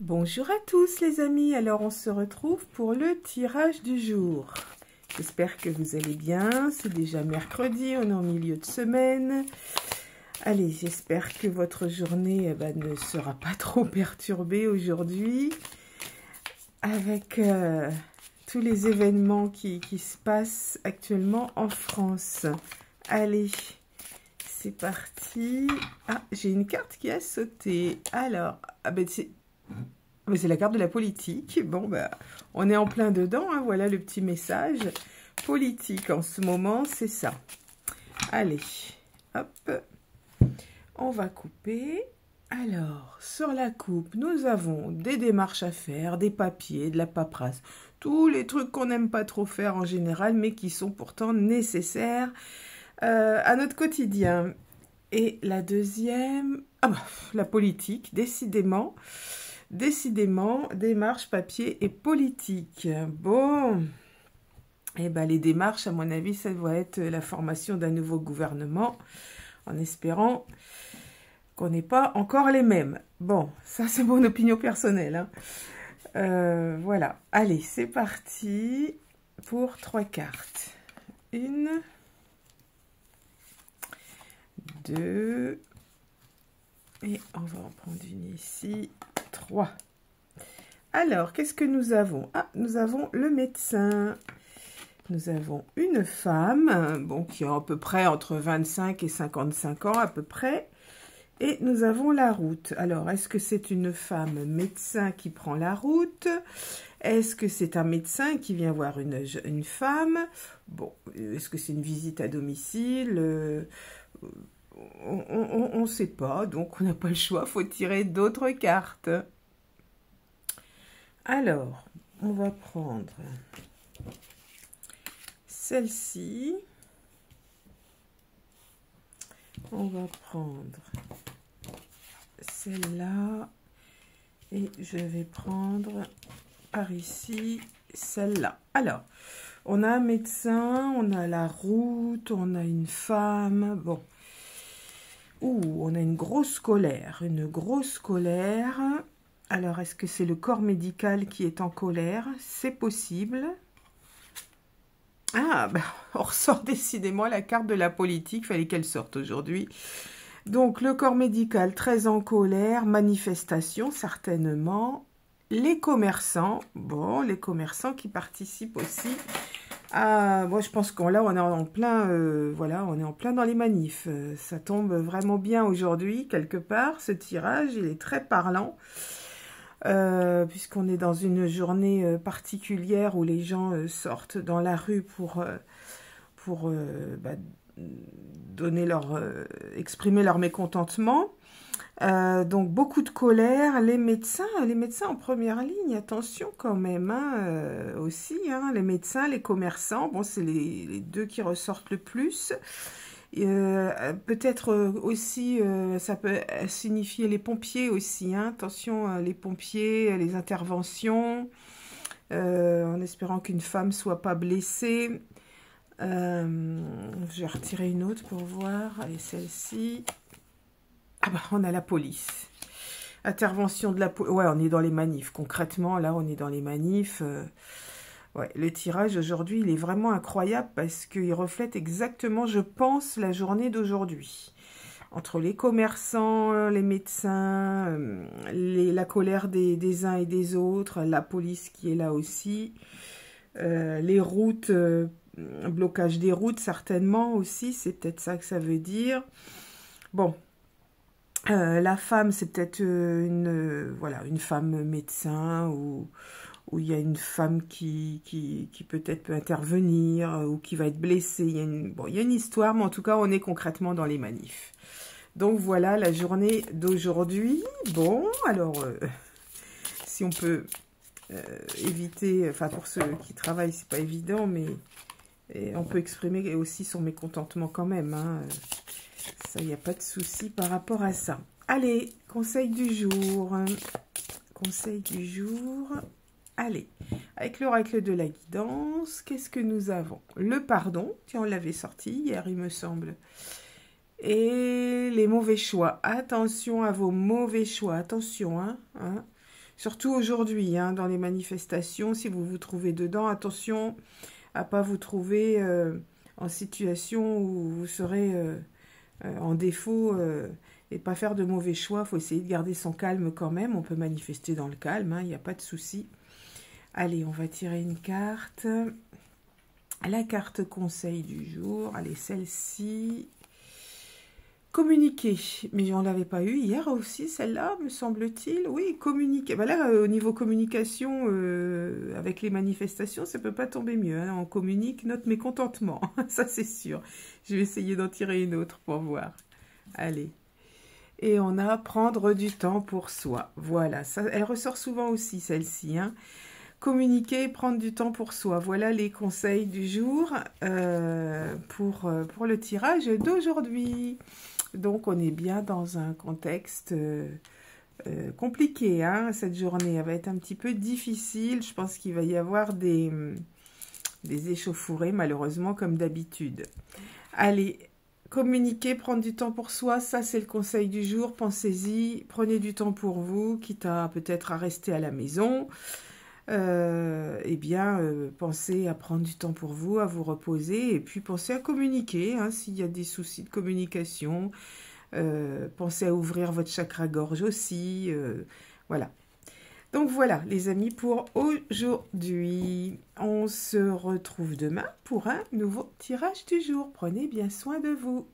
Bonjour à tous les amis, alors on se retrouve pour le tirage du jour. J'espère que vous allez bien, c'est déjà mercredi, on est en milieu de semaine. Allez, j'espère que votre journée ne sera pas trop perturbée aujourd'hui avec tous les événements qui se passent actuellement en France. Allez, c'est parti. Ah, j'ai une carte qui a sauté. Alors, c'est la carte de la politique. Bon, on est en plein dedans, hein, voilà le petit message. Politique, en ce moment, c'est ça. Allez, hop, on va couper. Alors, sur la coupe, nous avons des démarches à faire, des papiers, de la paperasse. Tous les trucs qu'on n'aime pas trop faire en général, mais qui sont pourtant nécessaires à notre quotidien. Et la deuxième, la politique, décidément. Décidément, démarche, papier et politique. Bon, les démarches, à mon avis, ça doit être la formation d'un nouveau gouvernement, en espérant qu'on n'ait pas encore les mêmes. Bon, ça c'est mon opinion personnelle, hein. Voilà, allez, c'est parti pour 3 cartes. 1, 2, et on va en prendre une ici. 3. Alors, qu'est-ce que nous avons? Ah, nous avons le médecin. Nous avons une femme, bon, qui a à peu près entre 25 et 55 ans, à peu près. Et nous avons la route. Alors, est-ce que c'est une femme médecin qui prend la route? Est-ce que c'est un médecin qui vient voir une femme? Bon, est-ce que c'est une visite à domicile? On ne sait pas, donc on n'a pas le choix, il faut tirer d'autres cartes. Alors, on va prendre celle-ci. On va prendre celle-là. Et je vais prendre par ici celle-là. Alors, on a un médecin, on a la route, on a une femme. Bon. On a une grosse colère, Alors, est-ce que c'est le corps médical qui est en colère? C'est possible. Ah, on ressort décidément la carte de la politique, fallait qu'elle sorte aujourd'hui. Donc, le corps médical très en colère, manifestation certainement. Les commerçants, bon, les commerçants qui participent aussi. Ah, moi je pense qu'on est en plein, voilà, on est en plein dans les manifs. Ça tombe vraiment bien aujourd'hui, quelque part. Ce tirage, il est très parlant, puisqu'on est dans une journée particulière où les gens sortent dans la rue pour exprimer leur mécontentement. Donc beaucoup de colère, les médecins en première ligne, attention quand même, hein, aussi, hein, les médecins, les commerçants, bon c'est les deux qui ressortent le plus. Peut-être aussi, ça peut signifier les pompiers aussi, hein, attention, les pompiers, les interventions, en espérant qu'une femme soit pas blessée. Je vais retirer une autre pour voir, allez celle-ci. On a la police. Intervention de la police. Ouais, on est dans les manifs. Concrètement, là, on est dans les manifs. Ouais, le tirage aujourd'hui, il est vraiment incroyable parce qu'il reflète exactement, je pense, la journée d'aujourd'hui. Entre les commerçants, les médecins, la colère des uns et des autres, la police qui est là aussi, les routes, blocage des routes certainement aussi, c'est peut-être ça que ça veut dire. Bon. La femme, c'est peut-être une femme médecin ou il y a une femme qui peut-être peut intervenir ou qui va être blessée. Il y a une histoire, mais en tout cas, on est concrètement dans les manifs. Donc voilà la journée d'aujourd'hui. Bon, alors, si on peut éviter, enfin pour ceux qui travaillent, c'est pas évident, mais on peut exprimer aussi son mécontentement quand même, hein. Ça, il n'y a pas de souci par rapport à ça. Allez, conseil du jour. Conseil du jour. Allez, avec l'oracle de la guidance, qu'est-ce que nous avons? Le pardon, tiens, on l'avait sorti hier, il me semble. Et les mauvais choix. Attention à vos mauvais choix. Attention, hein. Surtout aujourd'hui, hein, dans les manifestations, si vous vous trouvez dedans, attention à ne pas vous trouver en situation où vous serez en défaut et pas faire de mauvais choix. Il faut essayer de garder son calme quand même. On peut manifester dans le calme, hein, il n'y a pas de souci. Allez, on va tirer une carte. La carte conseil du jour. Allez, celle-ci. Communiquer, mais on ne l'avait pas eu hier aussi, celle-là, me semble-t-il. Oui, communiquer. Ben là, au niveau communication, avec les manifestations, ça ne peut pas tomber mieux. Hein. On communique notre mécontentement, ça c'est sûr. Je vais essayer d'en tirer une autre pour voir. Allez. Et on a prendre du temps pour soi. Voilà, ça, elle ressort souvent aussi, celle-ci. Hein. Communiquer, prendre du temps pour soi. Voilà les conseils du jour pour le tirage d'aujourd'hui. Donc, on est bien dans un contexte compliqué. Hein. Cette journée, elle va être un petit peu difficile. Je pense qu'il va y avoir des échauffourées, malheureusement, comme d'habitude. Allez, communiquer, prendre du temps pour soi, ça, c'est le conseil du jour. Pensez-y, prenez du temps pour vous, quitte à peut-être à rester à la maison. Eh bien, pensez à prendre du temps pour vous, à vous reposer, et puis pensez à communiquer, hein, s'il y a des soucis de communication. Pensez à ouvrir votre chakra-gorge aussi. Voilà. Donc voilà, les amis, pour aujourd'hui. On se retrouve demain pour un nouveau tirage du jour. Prenez bien soin de vous.